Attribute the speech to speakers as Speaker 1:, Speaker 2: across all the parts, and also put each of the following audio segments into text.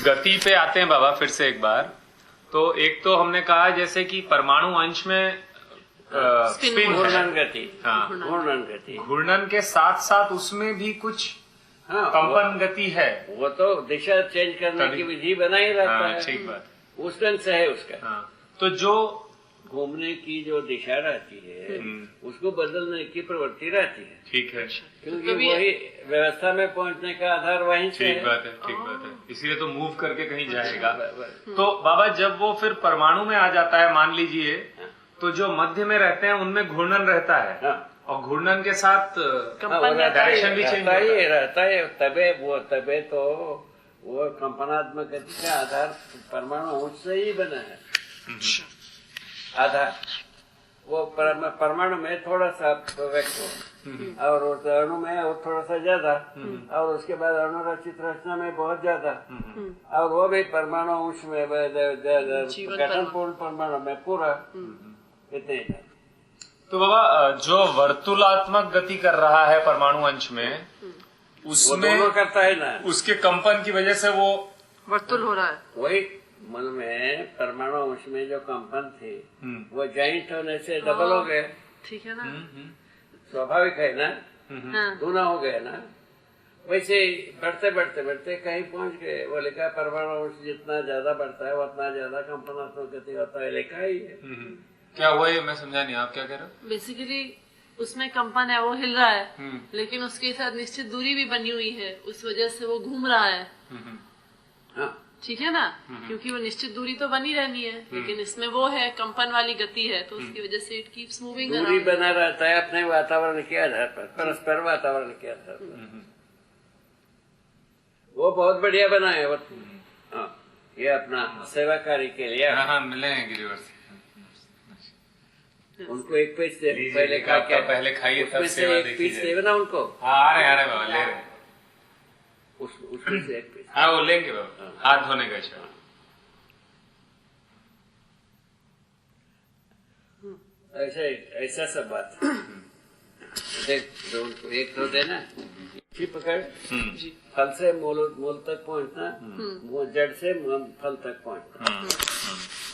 Speaker 1: गति पे आते हैं बाबा फिर से एक बार। तो एक तो हमने कहा जैसे कि परमाणु अंश में स्पिन
Speaker 2: घूर्णन गति,
Speaker 1: हाँ,
Speaker 2: घूर्णन गति,
Speaker 1: घूर्णन के साथ साथ उसमें भी कुछ कंपन गति है।
Speaker 2: वो तो दिशा चेंज करने की विधि बना ही रहता है।
Speaker 1: ठीक बात,
Speaker 2: उस ढंग से है उसका।
Speaker 1: तो जो
Speaker 2: घूमने की जो दिशा रहती है उसको बदलने की प्रवृत्ति रहती है।
Speaker 1: ठीक है,
Speaker 2: क्योंकि वही व्यवस्था में पहुंचने का आधार वहीं से है।
Speaker 1: ठीक बात है, ठीक बात है। इसीलिए तो मूव करके कहीं जाएगा। तो बाबा जब वो फिर परमाणु में आ जाता है मान लीजिए, तो जो मध्य में रहते हैं उनमें घूर्णन रहता है और घूर्णन के साथ डायरेक्शन भी चेंज
Speaker 2: रहता है। तबे तो वो कंपनात्मक गति का आधार परमाणु उससे ही बना है। आधार वो परमाणु में थोड़ा सा व्यक्त हो और अणु में वो थोड़ा सा ज्यादा, और उसके बाद अणुरचित रचना में बहुत ज्यादा, और वो भी परमाणु अंश में गठन पूर्ण परमाणु में पूरा इतने।
Speaker 1: तो बाबा जो वर्तुलात्मक गति कर रहा है परमाणु अंश में, उसमें
Speaker 2: वो करता है ना,
Speaker 1: उसके कंपन की वजह से वो
Speaker 3: वर्तुल हो रहा है।
Speaker 2: वही मन में परमाणु अंश में जो कंपन थे वो जॉइंट होने से डबल हो गए।
Speaker 3: ठीक है ना,
Speaker 2: स्वाभाविक है ना, दूना हो गया ना। वैसे बढ़ते बढ़ते बढ़ते कहीं पहुंच गए। वो लिखा परमाणु अंश जितना ज्यादा बढ़ता है उतना ज्यादा कंपनात्मक गति होता है, लिखा ही है।
Speaker 1: क्या हुआ ये मैं समझा नहीं, आप क्या कह रहे हो?
Speaker 3: बेसिकली उसमें कंपन है, वो हिल रहा है, लेकिन उसके साथ निश्चित दूरी भी बनी हुई है, उस वजह से वो घूम रहा है। ठीक है ना, क्योंकि वो निश्चित दूरी तो बनी रहनी है, लेकिन इसमें वो है कंपन वाली गति है, तो उसकी वजह से इट कीप्स मूविंग।
Speaker 2: दूरी बना रहता है अपने वातावरण के आधार पर, परस्पर वातावरण के आधार पर। वो बहुत बढ़िया बना है वो। ये अपना सेवा कार्य के लिए।
Speaker 1: हाँ, मिले हैं गिरिवर से।
Speaker 2: उनको एक पीस दे, पहले खा क्या,
Speaker 1: पहले खाइए तब सेवा
Speaker 2: एक पीस दे ना उनको।
Speaker 1: आ रहे बाबा, ले रहे।
Speaker 2: उसमें से एक पीस।
Speaker 1: हाँ, वो लेंगे बाबा, हाथ धोने का शायद।
Speaker 2: ऐसा सब बात। देख एक तो देना पकड़, फल से मूल तक पहुंचना, जड़ से फल तक पहुंचना।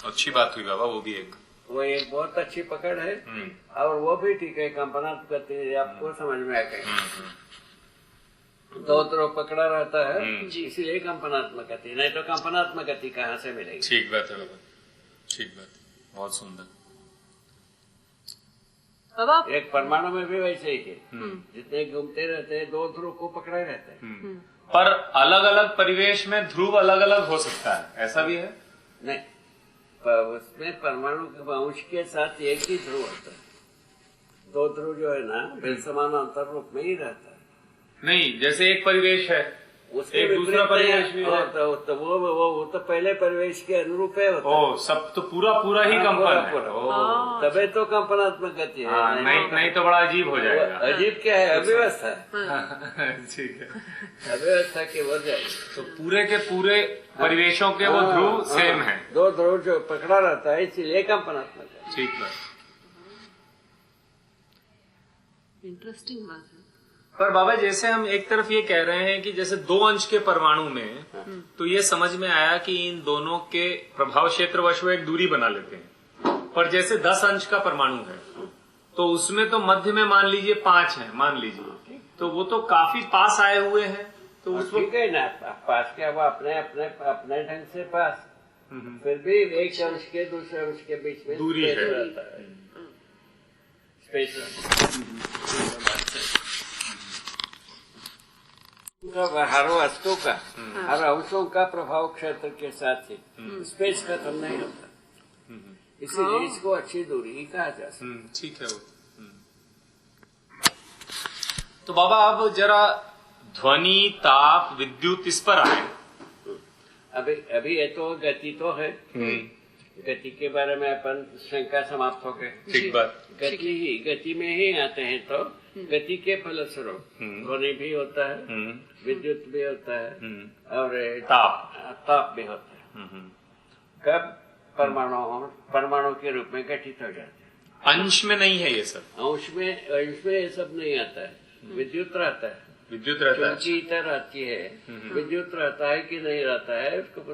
Speaker 1: अच्छी बात हुई बाबा, वो भी एक
Speaker 2: बहुत अच्छी पकड़ है। और वो भी ठीक है, कंपनात्मक गति आपको समझ में आ गई। दो तरफ पकड़ा रहता है, इसीलिए कंपनात्मक गति, नहीं तो कंपनात्मक गति कहाँ से मिलेगी?
Speaker 1: ठीक बात है बाबा, ठीक बात, बहुत सुंदर।
Speaker 2: एक परमाणु में भी वैसे ही है, जितने घूमते रहते हैं दो ध्रुव को पकड़े रहते हैं।
Speaker 1: पर अलग अलग परिवेश में ध्रुव अलग अलग हो सकता है, ऐसा भी है?
Speaker 2: नहीं, उसमें परमाणु के अंश के साथ एक ही ध्रुव होता है। दो ध्रुव जो है ना, बिल समान अंतर रूप में ही रहता है।
Speaker 1: नहीं, जैसे एक परिवेश है,
Speaker 2: उसके
Speaker 1: एक दूसरा परिवेश भी है,
Speaker 2: तो वो तो पहले परिवेश के अनुरूप है होता है।
Speaker 1: सब तो पूरा ही कंपन है।
Speaker 2: तबे तो कंपनात्मक गति है।
Speaker 1: नहीं तो बड़ा अजीब हो जाएगा।
Speaker 2: अजीब क्या है? अव्यवस्था।
Speaker 1: ठीक है,
Speaker 2: अव्यवस्था की हो जाएगी।
Speaker 1: तो पूरे के पूरे परिवेशों के वो ध्रुव सेम है।
Speaker 2: दो ध्रुव जो पकड़ा रहता है, इसीलिए कंपनात्मक है।
Speaker 1: ठीक है,
Speaker 3: इंटरेस्टिंग बात है।
Speaker 1: पर बाबा जैसे हम एक तरफ ये कह रहे हैं कि जैसे दो अंश के परमाणु में, तो ये समझ में आया कि इन दोनों के प्रभाव क्षेत्र वश वो एक दूरी बना लेते हैं। पर जैसे 10 अंश का परमाणु है, तो उसमें तो मध्य में मान लीजिए 5 है, मान लीजिए, तो वो तो काफी पास आए हुए हैं। तो उसको
Speaker 2: ठीक है ना, पास क्या, वो अपने ढंग से पास, फिर भी एक अंश के दूसरे अंश के बीच में
Speaker 1: दूरी है।
Speaker 2: हर वस्तु का, हर अंशों का प्रभाव क्षेत्र के साथ ही स्पेस खत्म नहीं होता, इसीलिए इसको अच्छी दूरी ही कहा जा सकता।
Speaker 1: ठीक है वो। तो बाबा अब जरा ध्वनि, ताप, विद्युत इस पर आए।
Speaker 2: अभी ये तो गति तो है, गति के बारे में अपन शंका समाप्त हो गए।
Speaker 1: ठीक बात।
Speaker 2: गति में ही आते हैं, तो गति के फलस्वरूप ध्वनि भी होता है, विद्युत भी होता है, और ताप भी होता है। कब? परमाणु के रूप में गठित हो जाते हैं।
Speaker 1: अंश में नहीं है ये सब।
Speaker 2: अंश में ये सब नहीं आता है। विद्युत रहता है,
Speaker 1: विद्युत रहता है,
Speaker 2: चुंबकीय इतर रहती है, विद्युत रहता है कि नहीं रहता है उसको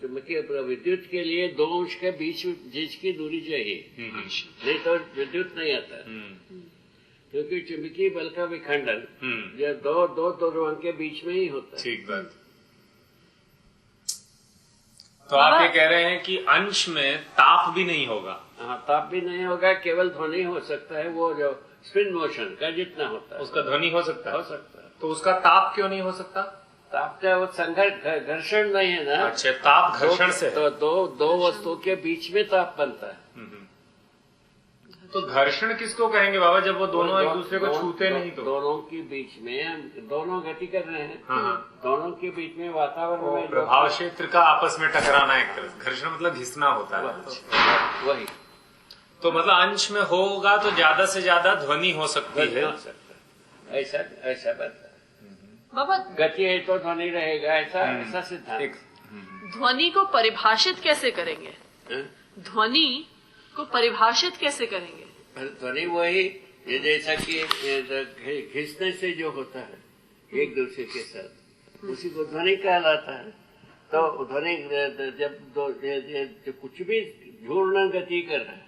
Speaker 2: चुंबकीय विद्युत के लिए 2 अंश के बीच की दूरी चाहिए, नहीं तो विद्युत नहीं आता है। क्योंकि चुंबकीय बल का विखंडन जो दो ध्रुवों के बीच में ही होता है।
Speaker 1: ठीक बात। तो आप ये कह रहे हैं कि अंश में ताप भी नहीं होगा?
Speaker 2: हाँ, ताप भी नहीं होगा, केवल ध्वनि हो सकता है, वो जो स्पिन मोशन का जितना होता है
Speaker 1: उसका ध्वनि हो सकता है।
Speaker 2: हो सकता है।
Speaker 1: तो उसका ताप क्यों नहीं हो सकता?
Speaker 2: ताप का वो संघर्ष घर्षण नहीं है ना।
Speaker 1: अच्छा, ताप घर्षण से है।
Speaker 2: तो दो वस्तुओं के बीच में ताप बनता है।
Speaker 1: तो घर्षण किसको कहेंगे बाबा, जब वो दोनों एक दूसरे को छूते नहीं? तो
Speaker 2: दोनों के बीच में दोनों गति कर रहे हैं।
Speaker 1: हाँ।
Speaker 2: दोनों के बीच में वातावरण में
Speaker 1: प्रभाव क्षेत्र का आपस में टकराना, एक तरह से घर्षण मतलब घिसना होता है।
Speaker 2: वही
Speaker 1: तो मतलब अंश में होगा तो ज्यादा से ज्यादा ध्वनि हो सकती है।
Speaker 2: ऐसा बनता है
Speaker 3: बाबा।
Speaker 2: गति है तो ध्वनि रहेगा, ऐसा सिद्धांत।
Speaker 3: ध्वनि को परिभाषित कैसे करेंगे? ध्वनि को परिभाषित कैसे करेंगे?
Speaker 2: ध्वनि वही ये जैसा कि खींचने से जो होता है एक दूसरे के साथ, उसी को ध्वनि कहलाता है। तो ध्वनि जब कुछ भी घूर्णन गति कर रहा है,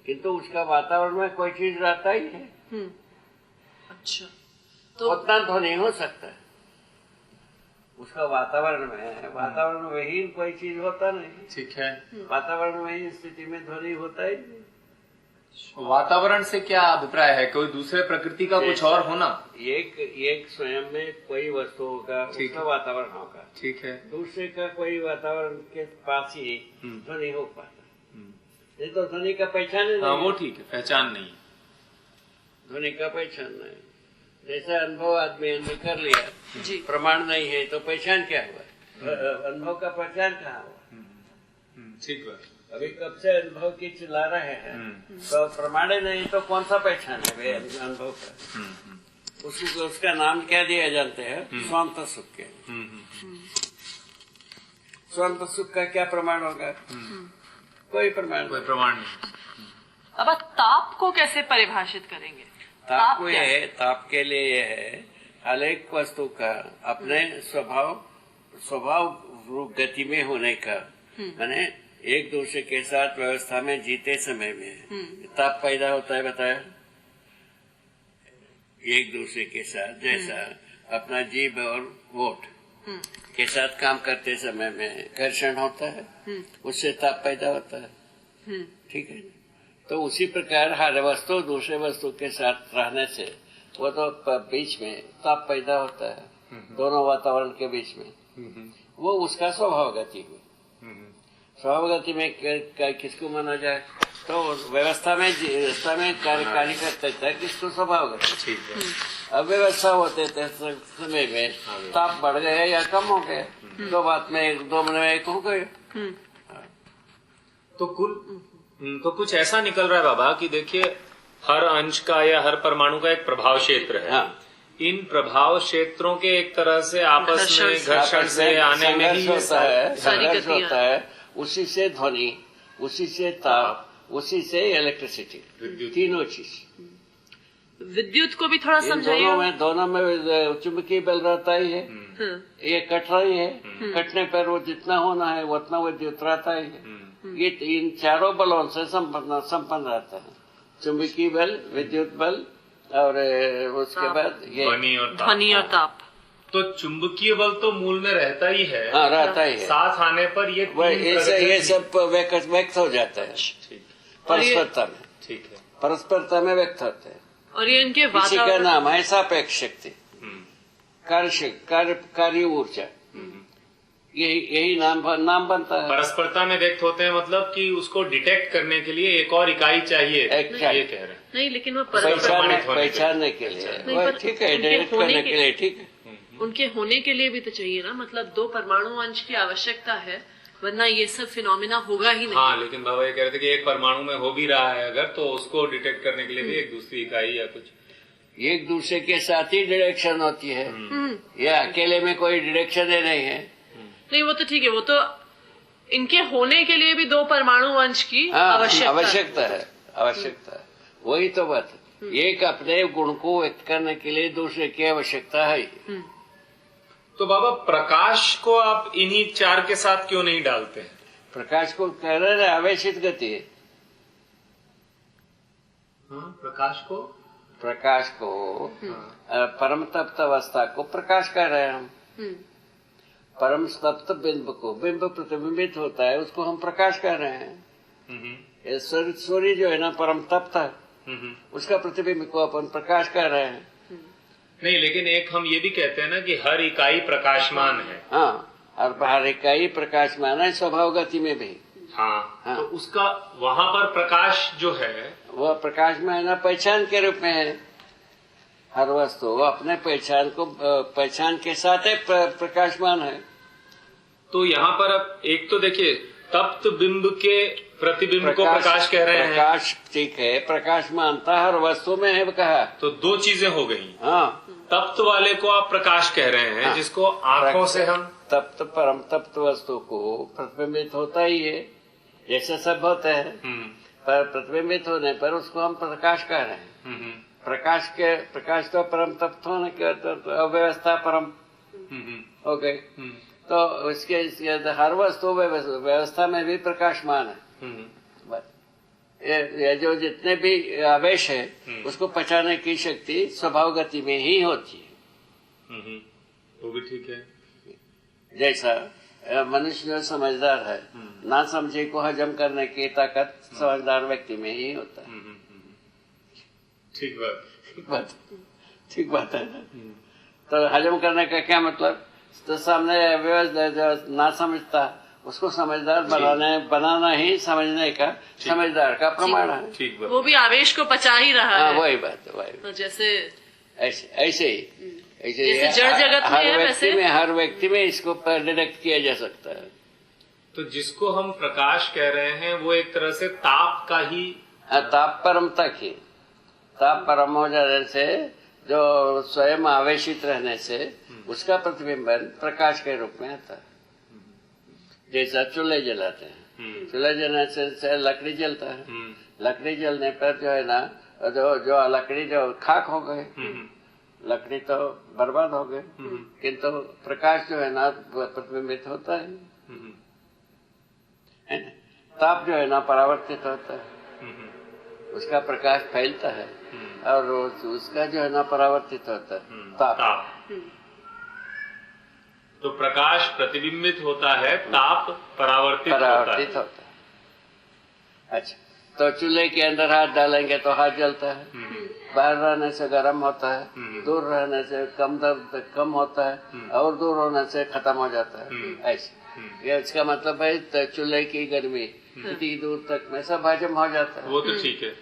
Speaker 2: किंतु उसका वातावरण में कोई चीज रहता ही है।
Speaker 3: अच्छा, तो
Speaker 2: उतना ध्वनि हो सकता है उसका वातावरण में विहीन कोई चीज होता नहीं।
Speaker 1: ठीक है।
Speaker 2: वातावरण में ही स्थिति में ध्वनि होता ही नहीं।
Speaker 1: वातावरण से क्या अभिप्राय है? कोई दूसरे प्रकृति का कुछ और होना?
Speaker 2: एक स्वयं में कोई वस्तु होगा, उसका वातावरण होगा।
Speaker 1: ठीक है।
Speaker 2: दूसरे का कोई वातावरण के पास ही ध्वनि हो पाता। नहीं तो ध्वनि का पहचान नहीं।
Speaker 1: हाँ, वो ठीक है, पहचान नहीं,
Speaker 2: ध्वनि का पहचान नहीं। जैसा अनुभव आदमी ने कर लिया, प्रमाण नहीं है तो पहचान क्या हुआ? अनुभव का पहचान कहाँ हुआ?
Speaker 1: ठीक बात।
Speaker 2: अभी कब से अनुभव की चिल्ला रहे हैं, तो प्रमाण नहीं तो कौन सा पहचान है वे अनुभव का? उसका नाम क्या दिया जानते हैं? स्वांत सुख के। स्वांत सुख का क्या प्रमाण होगा? कोई प्रमाण नहीं।
Speaker 3: अब ताप को कैसे परिभाषित करेंगे?
Speaker 2: ताप को ताप के लिए यह है, हर एक वस्तु का अपने स्वभाव रूप गति में होने का, माने एक दूसरे के साथ व्यवस्था में जीते समय में ताप पैदा होता है। बताया, एक दूसरे के साथ जैसा अपना जीभ और होठ के साथ काम करते समय में घर्षण होता है, उससे ताप पैदा होता है। ठीक है। तो उसी प्रकार हर वस्तु दूसरे वस्तु के साथ रहने से वो तो बीच में ताप पैदा होता है, दोनों वातावरण के बीच में। वो उसका स्वभाव गति हुई। स्वभाव गति में किसको माना जाए? तो व्यवस्था में कार्य करते थे, किसको स्वभाव गति। अव्यवस्था होते थे समय में ताप बढ़ गए या कम हो गए, 2 बात में 2 मिनट में एक हो गए।
Speaker 1: तो कुछ ऐसा निकल रहा है बाबा कि देखिए, हर अंश का या हर परमाणु का एक प्रभाव क्षेत्र है। हाँ। इन प्रभाव क्षेत्रों के एक तरह से आपस में घर्षण से आने में ही
Speaker 2: संघर्ष होता है। उसी से ध्वनि, उसी से ताप, उसी से इलेक्ट्रिसिटी, तीनों चीज।
Speaker 3: विद्युत को भी थोड़ा समझाइए।
Speaker 2: दोनों में चुंबकीय बल रहता ही है। ये कट रही है, कटने पर वो जितना होना है उतना विद्युत रहता ही है। ये इन चारों बलों से संपन्न रहता है, चुंबकीय बल, विद्युत बल और उसके बाद ये
Speaker 3: ध्वनि और ताप।
Speaker 1: तो चुंबकीय बल तो मूल में रहता ही है।
Speaker 2: हाँ, रहता ही है।
Speaker 1: साथ आने पर
Speaker 2: ये सब व्यक्त हो जाता है परस्परता में। ठीक है, परस्परता में व्यक्त होते हैं।
Speaker 3: और ये इनके
Speaker 2: इसी का नाम है सापेक्ष शक्ति, कार्य ऊर्जा। यही नाम बनता है।
Speaker 1: परस्परता में व्यक्त होते हैं, मतलब कि उसको डिटेक्ट करने के लिए एक और इकाई चाहिए, ये कह रहे हैं।
Speaker 3: नहीं, लेकिन वो
Speaker 2: पहचानने के लिए ठीक है, डिटेक्ट करने के लिए ठीक है।
Speaker 3: उनके होने के लिए भी तो चाहिए ना, मतलब 2 परमाणु अंश की आवश्यकता है, वरना ये सब फिनोमिना होगा ही नहीं।
Speaker 1: हाँ, लेकिन बाबा ये कह रहे थे कि एक परमाणु में हो भी रहा है अगर, तो उसको डिटेक्ट करने के लिए भी एक दूसरी इकाई या कुछ
Speaker 2: एक दूसरे के साथ ही डिरेक्शन होती है। या अकेले में कोई डिरेक्शन ही नहीं है।
Speaker 3: नहीं, वो तो ठीक है, वो तो इनके होने के लिए भी 2 परमाणु अंश की आवश्यकता
Speaker 2: है। वही तो बात है। एक अपने गुण को व्यक्त करने के लिए दूसरे की आवश्यकता है।
Speaker 1: तो बाबा प्रकाश को आप इन्हीं चार के साथ क्यों नहीं डालते हैं?
Speaker 2: प्रकाश को कह रहे हैं आवेशित गति है। प्रकाश को परम तप्त अवस्था को प्रकाश कह रहे हैं हम। परम तप्त बिंब को, बिंब प्रतिबिंबित होता है उसको हम प्रकाश कह रहे हैं। सूर्य जो है ना परम तप्त है, उसका प्रतिबिंब को अपन प्रकाश कह रहे हैं।
Speaker 1: नहीं, लेकिन एक हम ये भी कहते हैं ना कि हर इकाई प्रकाशमान है।
Speaker 2: हाँ, हर इकाई प्रकाशमान है स्वभाव गति में भी।
Speaker 1: हाँ, तो उसका वहाँ पर प्रकाश जो है
Speaker 2: वह प्रकाश में है ना पहचान के रूप में है। हर वस्तु वो अपने पहचान को पहचान के साथ प्रकाशमान है।
Speaker 1: तो यहाँ पर अब एक तो देखिए तप्त बिंब के प्रतिबिंब को प्रकाश कह रहे हैं।
Speaker 2: प्रकाश ठीक है, प्रकाशमानता हर वस्तु में है कहा।
Speaker 1: तो दो चीजें हो गई।
Speaker 2: हाँ,
Speaker 1: तप्त वाले को आप प्रकाश कह रहे हैं। हाँ, जिसको आंखों से हम
Speaker 2: तप्त परम तप्त वस्तु को प्रतिबिंबित होता ही है, जैसे सब होते हैं। पर प्रतिबिंबित होने पर उसको हम प्रकाश कह रहे हैं। प्रकाश तो परम तप्त होने के तो अव्यवस्था परम हो गई। तो उसके हर वस्तु व्यवस्था में भी प्रकाशमान है। ये जो जितने भी आवेश है उसको पहचानने की शक्ति स्वभाव गति में ही होती है।
Speaker 1: वो भी ठीक है।
Speaker 2: जैसा मनुष्य जो समझदार है, ना समझे को हजम करने की ताकत समझदार व्यक्ति में ही होता है।
Speaker 1: ठीक
Speaker 2: बात है। तो हजम करने का क्या मतलब? तो सामने जो ना समझता उसको समझदार बनाना ही समझने का समझदार का प्रमाण है।
Speaker 1: ठीक,
Speaker 3: वो भी आवेश को पचा ही रहा है।
Speaker 2: वही बात है।
Speaker 3: तो जैसे
Speaker 2: ऐसे ही
Speaker 3: जड़ जगत में
Speaker 2: हर व्यक्ति में इसको डिटेक्ट किया जा सकता है।
Speaker 1: तो जिसको हम प्रकाश कह रहे हैं वो एक तरह से ताप का ही
Speaker 2: ताप परम तक ही, ताप परम हो जाने से जो स्वयं आवेशित रहने से उसका प्रतिबिंबन प्रकाश के रूप में आता है। जैसा चूल्हे जलाते हैं, चूल्हे जलने से लकड़ी जलता है। लकड़ी जलने पर जो है ना जो लकड़ी जो खाक हो गए, लकड़ी तो बर्बाद हो गए, किंतु प्रकाश जो है ना प्रतिबिंबित होता है। ताप जो है ना परावर्तित होता है, उसका प्रकाश फैलता है और उसका जो है ना परावर्तित होता है ताप।
Speaker 1: तो प्रकाश प्रतिबिंबित होता है, ताप परावर्तित होता है।
Speaker 2: अच्छा, तो चूल्हे के अंदर हाथ डालेंगे तो हाथ जलता है, बाहर रहने से गर्म होता है, दूर रहने से कम होता है और दूर होने से खत्म हो जाता है। ऐसे ये इसका मतलब है चूल्हे की गर्मी कितनी दूर तक में सब हजम हो जाता है।
Speaker 1: वो तो ठीक है।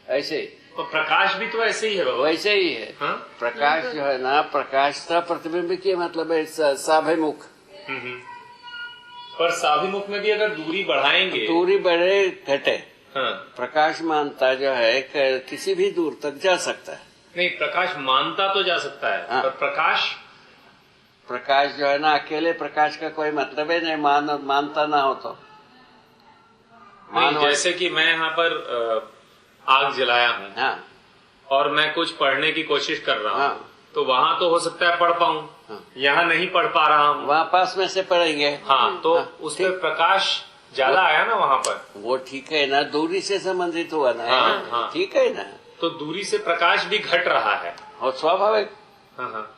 Speaker 2: ऐसे
Speaker 1: तो प्रकाश भी तो ऐसे ही है बाबा।
Speaker 2: वैसे ही है। हाँ? प्रकाश जो है ना प्रकाश का प्रतिबिंब की मतलब है साभिमुख।
Speaker 1: पर साभिमुख में भी अगर दूरी बढ़ाएंगे,
Speaker 2: दूरी बढ़े घटे,
Speaker 1: हाँ,
Speaker 2: प्रकाश मानता जो है किसी भी दूर तक जा सकता है।
Speaker 1: नहीं, प्रकाश मानता तो जा सकता है। हाँ? पर प्रकाश
Speaker 2: जो है ना अकेले प्रकाश का कोई मतलब है नहीं, मानता ना हो तो।
Speaker 1: जैसे कि मैं यहाँ पर आग जलाया हूँ,
Speaker 2: हाँ,
Speaker 1: और मैं कुछ पढ़ने की कोशिश कर रहा हूँ,
Speaker 2: हाँ,
Speaker 1: तो वहाँ तो हो सकता है पढ़ पाऊँ, हाँ, यहाँ नहीं पढ़ पा रहा हूँ,
Speaker 2: वहाँ पास में से पढ़ेंगे।
Speaker 1: हाँ, तो उस पर प्रकाश ज्यादा आया ना वहाँ पर। वो
Speaker 2: ठीक है ना, दूरी से संबंधित हुआ ना।
Speaker 1: हाँ, हाँ,
Speaker 2: ठीक है ना।
Speaker 1: तो दूरी से प्रकाश भी घट रहा है
Speaker 2: और स्वाभाविक।
Speaker 1: हाँ, हाँ,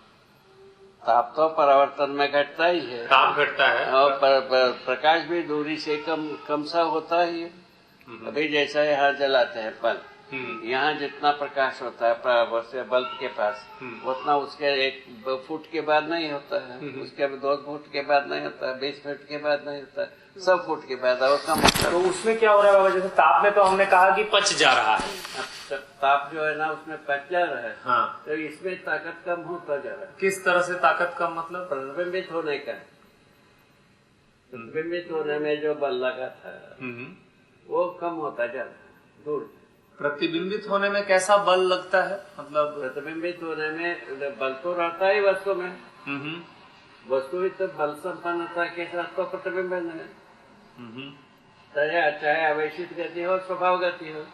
Speaker 2: ताप तो परावर्तन में घटता ही है,
Speaker 1: ताप घटता है
Speaker 2: और प्रकाश भी दूरी से कम सा होता ही है। अभी जैसा यहाँ जलाते हैं बल्ब, यहाँ जितना प्रकाश होता है बल्ब के पास उतना उसके 1 फुट के बाद नहीं होता है, उसके 2 फुट के बाद नहीं होता है, 20 फुट के बाद नहीं होता है, 100 फुट के बाद और कम होता है।
Speaker 1: तो उसमें क्या हो रहा है बाबा? जैसे ताप में तो हमने कहा कि पच जा रहा है,
Speaker 2: ताप जो है ना उसमें पच जा रहा है।
Speaker 1: हाँ,
Speaker 2: तो इसमें ताकत कम होता जा रहा है।
Speaker 1: किस तरह से ताकत कम? मतलब
Speaker 2: प्रतिबिंबित होने का, प्रतिबिंबित होने में जो बल लगा था वो कम होता जा रहा है दूर।
Speaker 1: प्रतिबिंबित होने में कैसा बल लगता है? मतलब
Speaker 2: प्रतिबिंबित होने में बल तो रहता ही वस्तु में, वस्तु तो बल संपन्नता के साथ तो प्रतिबिंबन है, चाहे आवेशित गति हो स्वभाव गति हो।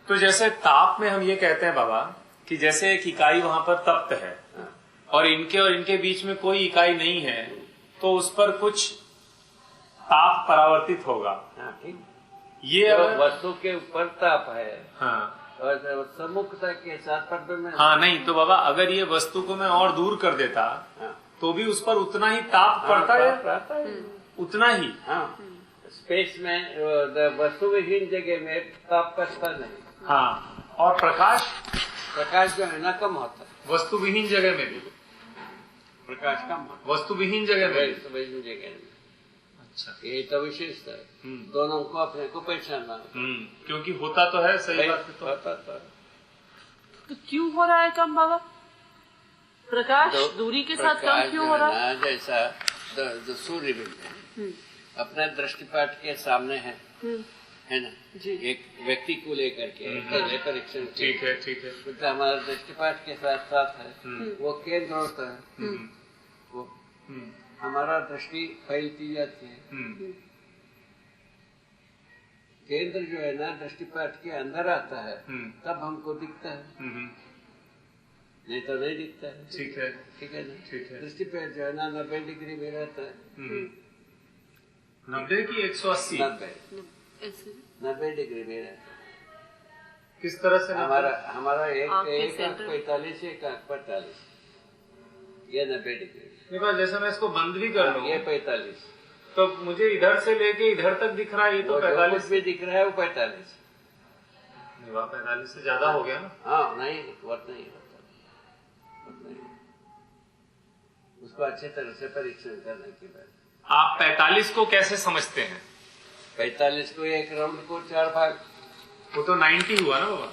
Speaker 1: तो जैसे ताप में हम ये कहते हैं बाबा कि जैसे एक इकाई वहां पर तप्त है और इनके बीच में कोई इकाई नहीं है, तो उस पर कुछ ताप परावर्तित होगा।
Speaker 2: हाँ, ठीक।
Speaker 1: ये
Speaker 2: तो
Speaker 1: अगर
Speaker 2: वस्तु के ऊपर ताप है
Speaker 1: हाँ
Speaker 2: और सम्मुखता के साथ पर में
Speaker 1: हाँ नहीं तो बाबा अगर ये वस्तु को मैं और दूर कर देता
Speaker 2: हाँ,
Speaker 1: तो भी उस पर उतना ही ताप पड़ता है, उतना ही।
Speaker 2: हाँ, स्पेस में वस्तु विहीन जगह में ताप पड़ता नहीं।
Speaker 1: हाँ, और
Speaker 2: प्रकाश जो है ना कम होता है।
Speaker 1: वस्तु विहीन जगह में भी
Speaker 2: प्रकाश कम होता है
Speaker 1: वस्तु विहीन जगह में भी।
Speaker 2: वस्तु विहीन जगह में।
Speaker 1: अच्छा।
Speaker 2: यही तो विशेषता है। दोनों को अपने को पहचानना।
Speaker 1: क्योंकि होता तो है, सही बात है।
Speaker 2: होता
Speaker 3: तो क्यों हो रहा है कम बाबा? प्रकाश दूरी के साथ कम क्यों हो रहा है?
Speaker 2: जैसा जो सूर्य बिंदु अपने दृष्टिपात के सामने है ना
Speaker 3: जी।
Speaker 2: एक व्यक्ति को लेकर के परीक्षण।
Speaker 1: ठीक है, ठीक है।
Speaker 2: तो हमारा दृष्टिपात के साथ साथ है वो केंद्र होता है। वो हमारा दृष्टि फैलती जाती है। केंद्र जो है ना दृष्टिपात के अंदर आता है तब हमको दिखता है, नहीं तो नहीं दिखता है।
Speaker 1: ठीक है,
Speaker 2: ठीक है ना।
Speaker 1: ठीक है।
Speaker 2: दृष्टिपात जो है ना 90 डिग्री में रहता है।
Speaker 1: 90 की 180?
Speaker 2: 90 डिग्री में रहता है।
Speaker 1: किस तरह से?
Speaker 2: हमारा एक
Speaker 3: आपके
Speaker 2: आंख
Speaker 3: सेंटर?
Speaker 2: 45, एक आंख 45, ये 90 डिग्री।
Speaker 1: जैसे मैं इसको बंद भी कर लूं
Speaker 2: ये 45,
Speaker 1: तो मुझे इधर से लेके इधर तक दिख रहा है, ये तो 45
Speaker 2: भी दिख रहा है वो 45।
Speaker 1: नहीं, 45 से ज्यादा हो गया ना।
Speaker 2: हाँ नहीं, वक्त नहीं होता, उसको अच्छे तरह से परीक्षण करने के बाद।
Speaker 1: आप 45 को कैसे समझते हैं?
Speaker 2: 45 को एक राउंड को 4 भाग,
Speaker 1: वो तो 90 हुआ ना बाबा,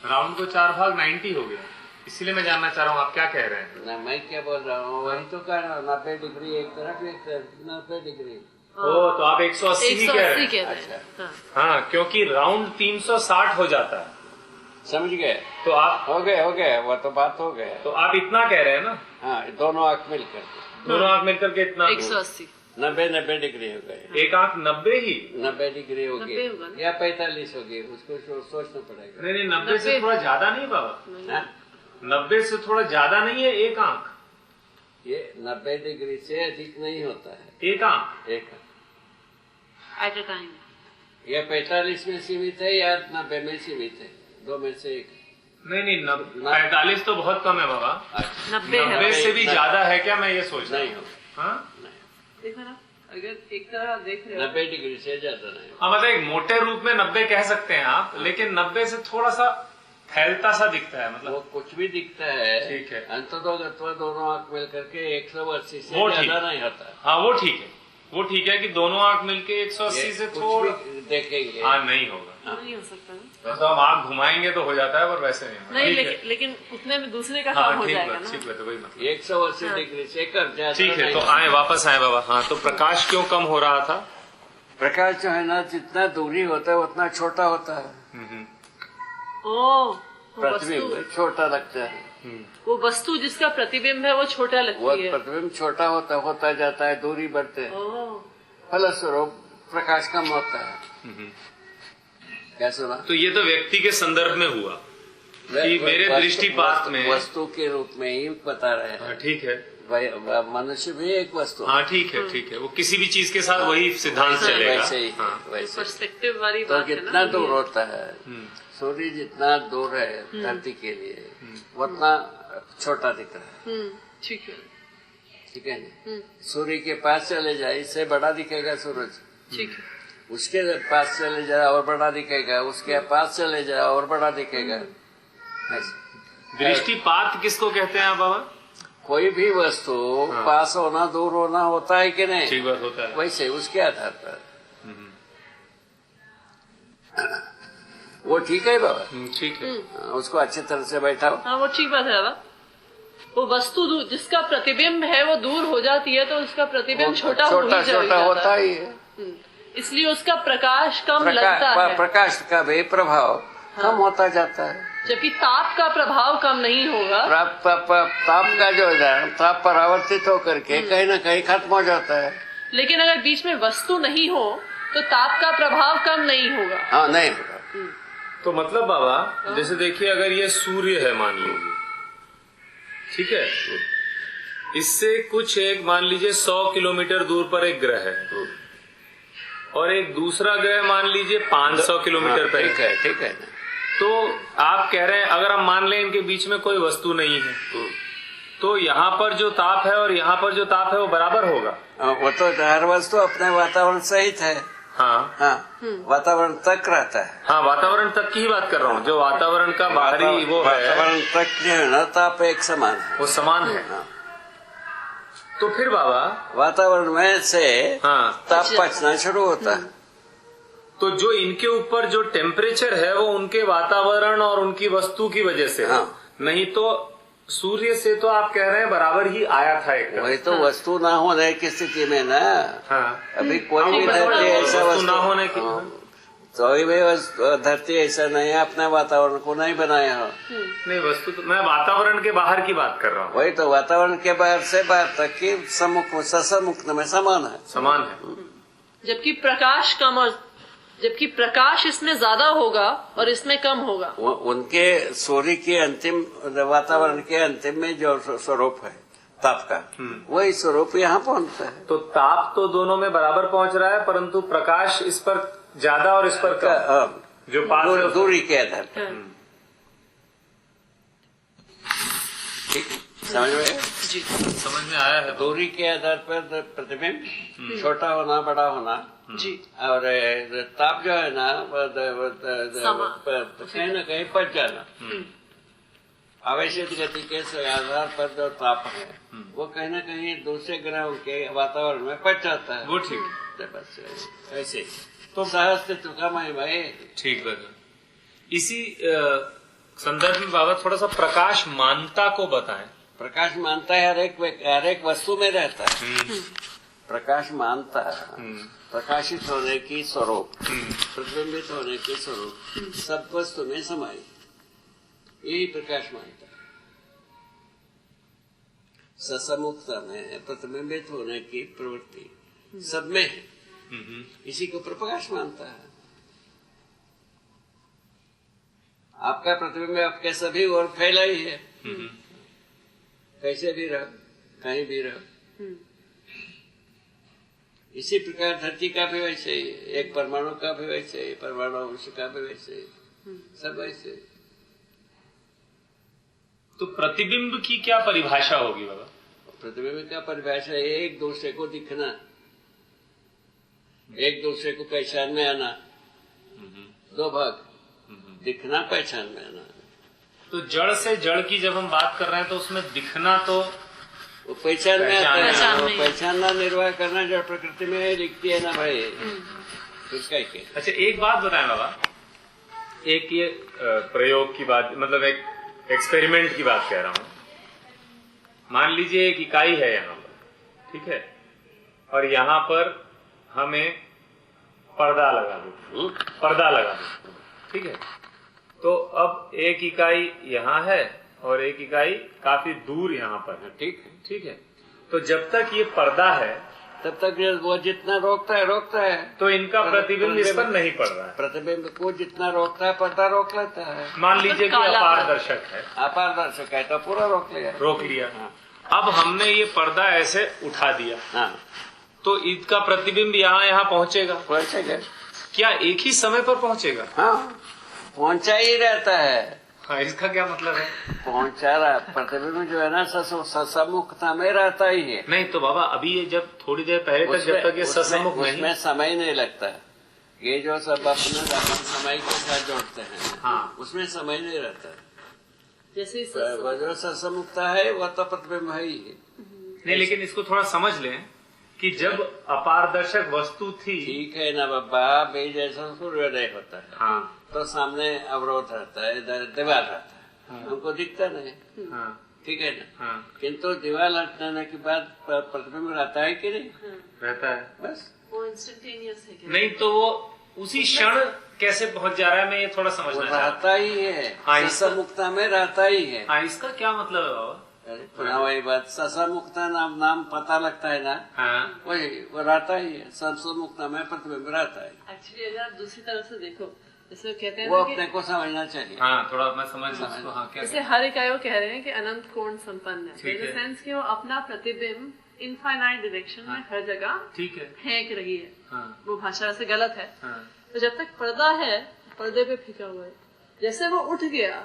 Speaker 1: राउंड को 4 भाग 90 हो गया। इसीलिए मैं जानना चाह रहा हूँ आप क्या कह रहे हैं।
Speaker 2: ना मैं क्या बोल रहा हूँ, वही तो कह रहा हूँ। 90 डिग्री एक तरफ, एक तरफ 90 डिग्री।
Speaker 1: ओ, तो आप 180 ही कह रहे हैं।
Speaker 2: अच्छा,
Speaker 1: हाँ, क्योंकि राउंड 360 हो जाता है।
Speaker 2: समझ गए?
Speaker 1: तो आप
Speaker 2: हो गए, वो तो बात हो गए।
Speaker 1: तो आप इतना कह रहे हैं ना?
Speaker 2: हाँ, दोनों आंख मिलकर,
Speaker 1: दोनों आंख मिलकर के इतना
Speaker 3: 180
Speaker 2: 90 डिग्री हो गए।
Speaker 1: एक आंख 90 ही
Speaker 2: 90 डिग्री होगी
Speaker 3: 90 होगा ना?
Speaker 2: या 45 होगी, उसको सोचना पड़ेगा।
Speaker 1: नहीं, 90 से थोड़ा ज्यादा नहीं बाबा,
Speaker 2: हाँ?
Speaker 1: 90 से थोड़ा ज्यादा नहीं है एक आंख।
Speaker 2: ये 90 डिग्री से अधिक नहीं होता है
Speaker 1: एक आंख
Speaker 2: एक।
Speaker 3: At a time.
Speaker 2: ये 45 में सीमित है या 90 में सीमित है? दो में से एक।
Speaker 1: नहीं, 45 तो बहुत कम है बाबा। 90 से भी ज्यादा है क्या? मैं ये सोच रहा
Speaker 2: नहीं
Speaker 1: हूँ।
Speaker 2: होगा।
Speaker 1: हाँ?
Speaker 3: देखो ना, अगर एक तरह देख रहे हो
Speaker 2: 90 डिग्री से ज्यादा नहीं।
Speaker 1: हाँ, मतलब एक मोटे रूप में 90 कह सकते हैं आप, लेकिन 90 से थोड़ा सा फैलता सा दिखता है, मतलब
Speaker 2: वो कुछ भी दिखता है।
Speaker 1: ठीक है।
Speaker 2: अंततः दोनों आंख मिल करके 180 से
Speaker 1: वो
Speaker 2: ज्यादा
Speaker 1: ठीक।
Speaker 2: नहीं होता।
Speaker 1: हाँ, वो ठीक है कि दोनों आंख मिलके 180 से
Speaker 2: कुछ
Speaker 1: थोड़ा।
Speaker 2: भी देखेंगे।
Speaker 1: हाँ, नहीं होगा।
Speaker 3: नहीं हो सकता ना?
Speaker 1: तो हम आंख घुमाएंगे तो हो जाता है, पर वैसे नहीं होगा।
Speaker 3: नहीं,
Speaker 1: ठीक है।
Speaker 3: लेकिन उतने में दूसरे का
Speaker 1: हाँ,
Speaker 3: काम हो
Speaker 1: ठीक
Speaker 3: जाएगा
Speaker 1: बात,
Speaker 3: ना।
Speaker 1: ठीक बात है, वही मतलब।
Speaker 2: 180 डिग्री से कर ज्यादा
Speaker 1: ठीक है,
Speaker 2: नहीं
Speaker 1: तो
Speaker 2: होता।
Speaker 1: वापस आए बाबा। हाँ, तो प्रकाश क्यों कम हो रहा था?
Speaker 2: प्रकाश जो है ना जितना दूरी होता है उतना छोटा होता है।
Speaker 3: ओ, वो
Speaker 2: प्रतिबिंब
Speaker 3: वस्तु,
Speaker 2: छोटा लगता है।
Speaker 3: वो वस्तु जिसका प्रतिबिंब है वो छोटा
Speaker 2: वो
Speaker 3: लगती है।
Speaker 2: प्रतिबिंब छोटा होता जाता है, दूरी बढ़ते है,
Speaker 3: ओह,
Speaker 2: फलस्वरूप प्रकाश कम होता है। क्या सुना?
Speaker 1: तो ये तो व्यक्ति के संदर्भ में हुआ कि मेरे दृष्टिपात में
Speaker 2: वस्तु के रूप में ही बता रहे
Speaker 1: हाँ,
Speaker 2: हैं।
Speaker 1: ठीक है।
Speaker 2: मनुष्य भी एक वस्तु है।
Speaker 1: हाँ, ठीक है, ठीक है। वो किसी भी चीज के साथ वही सिद्धांत चलेगा।
Speaker 2: वैसे ही
Speaker 1: हाँ।
Speaker 2: वैसे ही।
Speaker 3: पर्सपेक्टिव वाली
Speaker 2: तो
Speaker 3: बात है
Speaker 2: जितना
Speaker 3: ना।
Speaker 2: दूर होता है सूर्य, जितना दूर है धरती के लिए उतना छोटा दिख रहा है।
Speaker 3: ठीक है,
Speaker 2: ठीक है ना? सूर्य के पास चले जाए इससे बड़ा दिखेगा सूरज।
Speaker 3: ठीक है।
Speaker 2: उसके पास चले जाए और बड़ा दिखेगा, उसके पास चले जाए और बड़ा दिखेगा। ऐसे।
Speaker 1: दृष्टिपात किसको कहते हैं आप बाबा?
Speaker 2: कोई भी वस्तु पास होना दूर होना होता है कि नहीं?
Speaker 1: ठीक बात होता है।
Speaker 2: वैसे उसके आधार पर वो ठीक है बाबा।
Speaker 1: ठीक है।
Speaker 2: उसको अच्छी तरह से बैठाओ।
Speaker 3: हाँ, वो ठीक बात है बाबा। वो वस्तु जिसका प्रतिबिंब है वो दूर हो जाती है तो उसका प्रतिबिंब छोटा
Speaker 2: होता ही है।
Speaker 3: इसलिए उसका प्रकाश कम लगता है।
Speaker 2: प्रकाश का भी प्रभाव कम होता जाता है,
Speaker 3: जबकि ताप का प्रभाव कम नहीं होगा।
Speaker 2: ताप का जो है ताप परावर्तित होकर के कहीं न कहीं खत्म हो जाता है।
Speaker 3: लेकिन अगर बीच में वस्तु नहीं हो तो ताप का प्रभाव कम नहीं होगा।
Speaker 2: हाँ, नहीं होगा।
Speaker 1: तो मतलब बाबा जैसे देखिए, अगर ये सूर्य है मान लीजिए, ठीक है, इससे कुछ एक मान लीजिए 100 किलोमीटर दूर पर एक ग्रह है, और एक दूसरा ग्रह मान लीजिए 500 किलोमीटर पर।
Speaker 2: ठीक है, ठीक है।
Speaker 1: तो आप कह रहे हैं अगर हम मान लें इनके बीच में कोई वस्तु नहीं है, तो यहाँ पर जो ताप है और यहाँ पर जो ताप है वो बराबर होगा।
Speaker 2: वो तो हर वस्तु अपने वातावरण सहित है।
Speaker 1: हाँ
Speaker 2: हाँ, वातावरण तक रहता है।
Speaker 1: हाँ, वातावरण तक की ही बात कर रहा हूँ, जो वातावरण का बाहरी वो है,
Speaker 2: वातावरण तक जो है ना, ताप एक समान है,
Speaker 1: वो समान है।
Speaker 2: हाँ।
Speaker 1: तो फिर बाबा
Speaker 2: वातावरण में से
Speaker 1: हाँ,
Speaker 2: ताप पचना शुरू होता है।
Speaker 1: तो जो इनके ऊपर जो टेम्परेचर है वो उनके वातावरण और उनकी वस्तु की वजह से है।
Speaker 2: हाँ।
Speaker 1: नहीं तो सूर्य से तो आप कह रहे हैं बराबर ही आया था एक तरह।
Speaker 2: वही तो वस्तु ना होने की स्थिति में ना,
Speaker 1: हाँ,
Speaker 2: अभी कोई भी धरती ऐसा
Speaker 1: वस्तु ना होने की,
Speaker 2: कोई भी धरती ऐसा नहीं है, अपने वातावरण को नहीं बनाया हो।
Speaker 1: नहीं, वस्तु तो मैं वातावरण के बाहर की बात कर रहा हूँ।
Speaker 2: वही तो वातावरण के बाहर से बाहर तक की समुक्त में समान है,
Speaker 1: समान है।
Speaker 3: जबकि प्रकाश कम और जबकि प्रकाश इसमें ज्यादा होगा और इसमें कम होगा।
Speaker 2: उनके सूर्य के अंतिम वातावरण के अंतिम में जो स्वरूप है ताप का, वही स्वरूप यहाँ पहुँचता है।
Speaker 1: तो ताप तो दोनों में बराबर पहुँच रहा है, परंतु प्रकाश इस पर ज्यादा और इस पर कम, जो पास है
Speaker 2: दूरी के आधार पर। समझ में
Speaker 3: जी,
Speaker 1: समझ में आया है।
Speaker 2: दूरी के आधार पर प्रतिबिंब छोटा होना, बड़ा होना
Speaker 3: जी,
Speaker 2: और ताप जो है ना, कहीं न कहीं पच जाना। आवेशित गति के आधार पर जो ताप है वो कहीं न कहीं दूसरे ग्रहों के वातावरण में पच जाता है।
Speaker 1: वो ठीक
Speaker 2: है, बस ऐसे तो सहस्तित्व का महिमा है।
Speaker 1: ठीक बात। इसी संदर्भ में बाबा थोड़ा सा प्रकाश मानता को बताएं।
Speaker 2: प्रकाश मानता है हर एक वस्तु में रहता है। प्रकाश मानता प्रकाशित होने की स्वरूप, प्रतिबिंबित होने की स्वरूप सब वस्तु में समाई, यही प्रकाश मानता है। ससमुखता में प्रतिबिंबित होने की प्रवृत्ति सब में है, इसी को प्रकाश मानता है। आपका प्रतिबिंब आपके सभी ओर फैला ही है, कैसे भी रहो, कहीं भी रहो। इसी प्रकार धरती का भी वैसे ही, एक परमाणु का भी वैसे ही, परमाणु अंश का भी वैसे ही, सब वैसे।
Speaker 1: तो प्रतिबिंब की क्या परिभाषा होगी बाबा?
Speaker 2: प्रतिबिंब का परिभाषा एक दूसरे को दिखना, एक दूसरे को पहचान में आना। दो भाग, दिखना, पहचान में आना।
Speaker 1: तो जड़ से जड़ की जब हम बात कर रहे हैं तो उसमें दिखना तो
Speaker 2: वो पहचान में आता है, पहचानना निर्वाह करना जो प्रकृति में लिखती है ना भाई, उसका ही।
Speaker 1: अच्छा, एक बात बताएं बाबा, एक ये प्रयोग की बात, मतलब एक एक्सपेरिमेंट की बात कह रहा हूं। मान लीजिए एक इकाई है यहाँ पर, ठीक है, और यहाँ पर हमें पर्दा लगा दो, ठीक है। तो अब एक इकाई यहाँ है और एक इकाई काफी दूर यहाँ पर है, ठीक है। तो जब तक ये पर्दा है
Speaker 2: तब तक वो जितना रोकता है
Speaker 1: तो इनका प्रतिबिंब इस पर नहीं पड़ रहा है।
Speaker 2: प्रतिबिंब को जितना रोकता है पर्दा रोक लेता है।
Speaker 1: मान लीजिए कि अपारदर्शक है,
Speaker 2: अपारदर्शक है तो पूरा रोक लिया।
Speaker 1: अब हमने ये पर्दा ऐसे उठा दिया,
Speaker 2: हाँ,
Speaker 1: तो इसका प्रतिबिंब यहाँ पहुँचेगा। क्या एक ही समय पर पहुँचेगा?
Speaker 2: हाँ, पहुंचा ही रहता है।
Speaker 1: हाँ, इसका क्या मतलब है?
Speaker 2: पहुंचा रहा प्रतिबिंब जो है ना ससमुखता में रहता ही है।
Speaker 1: नहीं तो बाबा, अभी ये जब थोड़ी देर पहले तक जब तक ये ससमुख नहीं,
Speaker 2: उसमें समय नहीं लगता है। ये जो सब अपने समय के साथ जोड़ते हैं,
Speaker 1: हाँ,
Speaker 2: उसमें समय नहीं रहता है।
Speaker 3: जैसे
Speaker 2: जो ससमुखता है वह तो प्रतिबिंब है ही है।
Speaker 1: नहीं, लेकिन इसको थोड़ा समझ लें कि जब अपारदर्शक वस्तु थी,
Speaker 2: ठीक है ना बाबा, भाई जैसा सूर्योदय होता है,
Speaker 1: हाँ,
Speaker 2: तो सामने अवरोध रहता है, दीवार रहता है, हमको दिखता नहीं,
Speaker 1: हाँ,
Speaker 2: ठीक है ना।
Speaker 1: हाँ,
Speaker 2: किंतु दीवार हटने के बाद प्रतिबिंब रहता है कि नहीं?
Speaker 1: रहता है।
Speaker 2: बस
Speaker 3: वो इंस्टेंटेनियस है क्या?
Speaker 1: नहीं तो वो उसी क्षण कैसे पहुंच जा रहा है, मैं ये थोड़ा समझना चाहता हूँ।
Speaker 2: रहता ही है, ससमुखता में रहता ही है।
Speaker 1: हाँ, इसका क्या मतलब है बाबा?
Speaker 2: पुनः वही बात, ससमुखता नाम पता लगता है ना,
Speaker 1: हाँ,
Speaker 2: वही वो रहता ही है। ससमुखता में प्रतिबिंब रहता है।
Speaker 3: एक्चुअली अगर आप दूसरी तरफ से देखो जैसे कहते हैं
Speaker 2: वो
Speaker 3: ना
Speaker 2: अपने को समझना चाहिए।
Speaker 1: हाँ, थोड़ा मैं समझ उसको। हाँ, क्या
Speaker 3: जैसे हर इकाई वो कह रहे हैं कि अनंत कोण संपन्न है,
Speaker 1: ठीक
Speaker 3: इन
Speaker 1: है।
Speaker 3: सेंस कि वो अपना प्रतिबिंब इनफाइनाइट डायरेक्शन में हर जगह
Speaker 1: ठीक है।
Speaker 3: फेंक रही है।
Speaker 1: हाँ,
Speaker 3: वो भाषा से गलत है।
Speaker 1: हाँ,
Speaker 3: तो जब तक पर्दा है, पर्दे पे फेंका हुआ है। जैसे वो उठ गया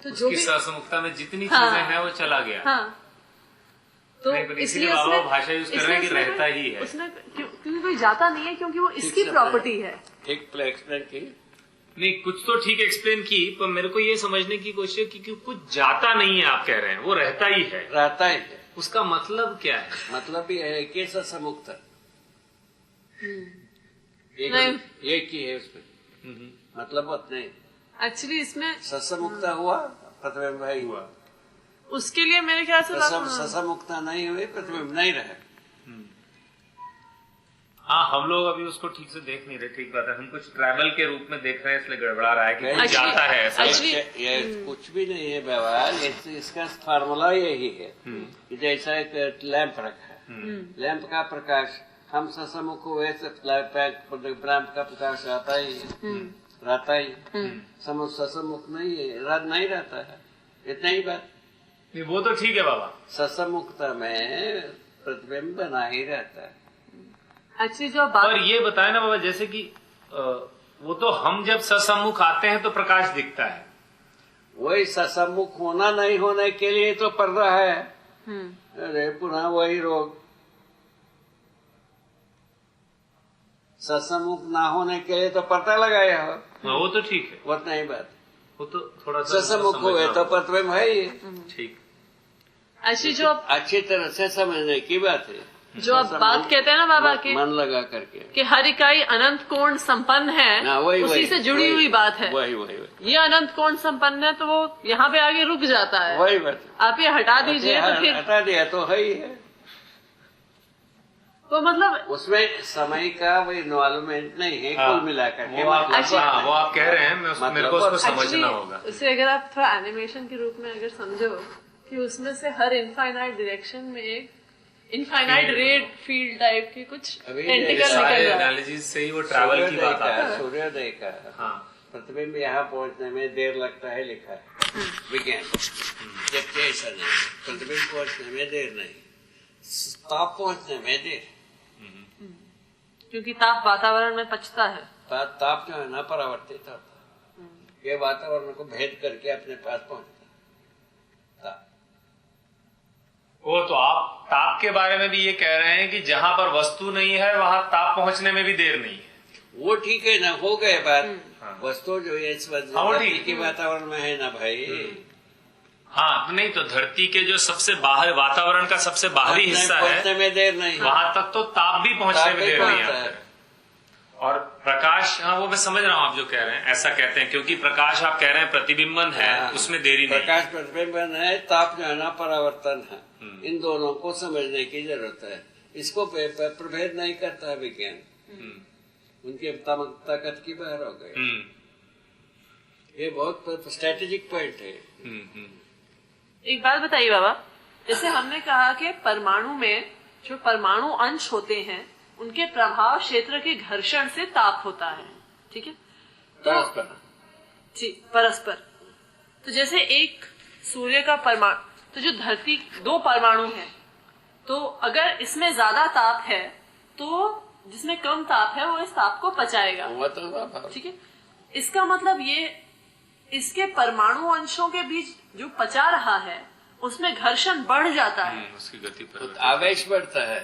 Speaker 3: तो जो
Speaker 1: उसकी
Speaker 3: भी
Speaker 1: ससमुखता में जितनी
Speaker 3: हाँ।
Speaker 1: चीजें हैं वो चला गया।
Speaker 3: हाँ, तो
Speaker 1: नहीं, पर
Speaker 3: इसलिए
Speaker 1: इसीलिए बाबा
Speaker 3: उसने
Speaker 1: भाषा यूज कर रहे हैं कि
Speaker 3: इसलिए
Speaker 1: रहता ही है।
Speaker 3: उसने क्योंकि कोई जाता नहीं है, क्योंकि वो इसकी
Speaker 2: से
Speaker 3: प्रॉपर्टी है।
Speaker 2: ठीक एक्सप्लेन की।
Speaker 1: नहीं, कुछ तो ठीक एक्सप्लेन की, पर मेरे को ये समझने की कोशिश की कि कुछ जाता नहीं है, आप कह रहे हैं वो रहता ही है।
Speaker 2: रहता ही है,
Speaker 1: उसका मतलब क्या है?
Speaker 2: मतलब ये है कि ससमुक्त
Speaker 3: नहीं।
Speaker 2: एक ही है उसमें, मतलब उतने
Speaker 3: एक्चुअली इसमें
Speaker 2: ससमुक्त हुआ, प्रतिबिंब है हुआ।
Speaker 3: उसके लिए मेरे ख्याल से
Speaker 2: ससमुक्त नहीं हुई, प्रतिबिंब नहीं रहे।
Speaker 1: हाँ, हम लोग अभी उसको ठीक से देख नहीं रहे। ठीक बात है, हम कुछ ट्रैवल के रूप में देख रहे हैं, इसलिए गड़बड़ा रहा है कि कुछ जाता है ऐसा।
Speaker 2: ये कुछ भी नहीं है व्यवहार, इसका फार्मूला यही है कि जैसा एक लैंप रखा है, लैंप का प्रकाश हम ससमुख हुए से लैंप का प्रकाश आता ही है, रहता ही। ससमुख नहीं है, नहीं रहता है, इतना ही बात।
Speaker 1: नहीं, वो तो ठीक है बाबा।
Speaker 2: ससमुखता में प्रतिबिंब बना ही रहता है।
Speaker 3: एक्चुअली जो बात,
Speaker 1: और ये बताए ना बाबा, जैसे कि वो तो हम जब ससम्मुख आते हैं तो प्रकाश दिखता है।
Speaker 2: वही ससमुख होना नहीं होने के लिए तो पड़ रहा है। अरे पुनः वही रोग, ससमुख ना होने के लिए तो पता लगाया हो।
Speaker 1: हाँ, वो तो ठीक है,
Speaker 2: उतना ही बात।
Speaker 1: वो तो थोड़ा सा
Speaker 2: ससमुख हुए तो प्रतिबिंब है ही।
Speaker 1: ठीक।
Speaker 3: एक्चुअली जो
Speaker 2: अच्छी तरह से समझने की बात है।
Speaker 3: जो आप बात कहते हैं ना बाबा की,
Speaker 2: मन लगा करके
Speaker 3: कि हर इकाई अनंत कोण संपन्न है,
Speaker 2: हाँ, वही
Speaker 3: उसी
Speaker 2: वही,
Speaker 3: से जुड़ी
Speaker 2: वही,
Speaker 3: हुई बात है।
Speaker 2: वही
Speaker 3: ये अनंत कोण संपन्न है तो वो यहाँ पे आगे रुक जाता है।
Speaker 2: वही बात।
Speaker 3: आप ये हटा दीजिए तो फिर
Speaker 2: हटा दिया तो है ही है।
Speaker 3: तो मतलब
Speaker 2: उसमें समय का वो इन्वॉल्वमेंट नहीं है,
Speaker 1: हाँ,
Speaker 2: कुल मिलाकर के
Speaker 1: वो आप
Speaker 2: मतलब
Speaker 1: हाँ, वो आप कह रहे हैं, मेरे को उसको समझना
Speaker 3: एक्चुअली
Speaker 1: होगा।
Speaker 3: उसे अगर आप थोड़ा एनिमेशन के रूप में अगर समझो कि उसमें से हर इनफाइनाइट डायरेक्शन में एक इनफाइनाइट रेड फील्ड टाइप की कुछ
Speaker 2: अभी
Speaker 3: टेंटिकल
Speaker 1: सारे
Speaker 3: निकल रहा है।
Speaker 1: एनालिसिस से ही वो ट्रैवल की बात आता है।
Speaker 2: सूर्योदय का
Speaker 1: हाँ,
Speaker 2: प्रतिबिंब यहाँ पहुँचने में देर लगता है, लिखा है विज्ञान। जबकि ऐसा नहीं, प्रतिबिंब पहुँचने में देर नहीं, ताप पहुँचने में देर।
Speaker 3: क्योंकि ताप वातावरण में पचता है।
Speaker 2: ताप जो है ना परावर्तित होता है, ये वातावरण को भेद करके अपने पास पहुँचता है।
Speaker 1: वो तो आप ताप के बारे में भी ये कह रहे हैं कि जहाँ पर वस्तु नहीं है वहाँ ताप पहुँचने में भी देर नहीं है।
Speaker 2: वो ठीक है ना, हो गए बात। वस्तु जो है इस
Speaker 1: ठीक
Speaker 2: के वातावरण में है ना भाई।
Speaker 1: हाँ, नहीं तो धरती के जो सबसे बाहर वातावरण का सबसे बाहरी हिस्सा
Speaker 2: पहुंचने
Speaker 1: है
Speaker 2: में देर नहीं,
Speaker 1: वहां तक तो ताप भी पहुंचने में देर नहीं
Speaker 2: पहुंचता
Speaker 1: आता
Speaker 2: है।
Speaker 1: है। और प्रकाश, हाँ वो मैं समझ रहा हूँ आप जो कह रहे हैं, ऐसा कहते हैं क्योंकि प्रकाश आप कह रहे हैं प्रतिबिंबन है, उसमें देरी नहीं।
Speaker 2: प्रकाश प्रतिबिंबन है, ताप जो है ना परावर्तन है। इन दोनों को समझने की जरूरत है। इसको प्रभेद नहीं करता है विज्ञान, उनकी ताकत की बाहर हो गए। ये बहुत स्ट्रेटेजिक पॉइंट है।
Speaker 3: एक बात बताइए बाबा, जैसे हमने कहा कि परमाणु में जो परमाणु अंश होते हैं उनके प्रभाव क्षेत्र के घर्षण से ताप होता है, ठीक है? तो
Speaker 2: परस्पर
Speaker 3: जी, परस्पर। तो जैसे एक सूर्य का परमाणु, तो जो धरती दो परमाणु है, तो अगर इसमें ज्यादा ताप है तो जिसमें कम ताप है वो इस ताप को पचाएगा, ठीक है? इसका मतलब ये इसके परमाणु अंशों के बीच जो पचा रहा है उसमें घर्षण बढ़ जाता है,
Speaker 1: उसकी गति पर
Speaker 2: आवेश बढ़ता है।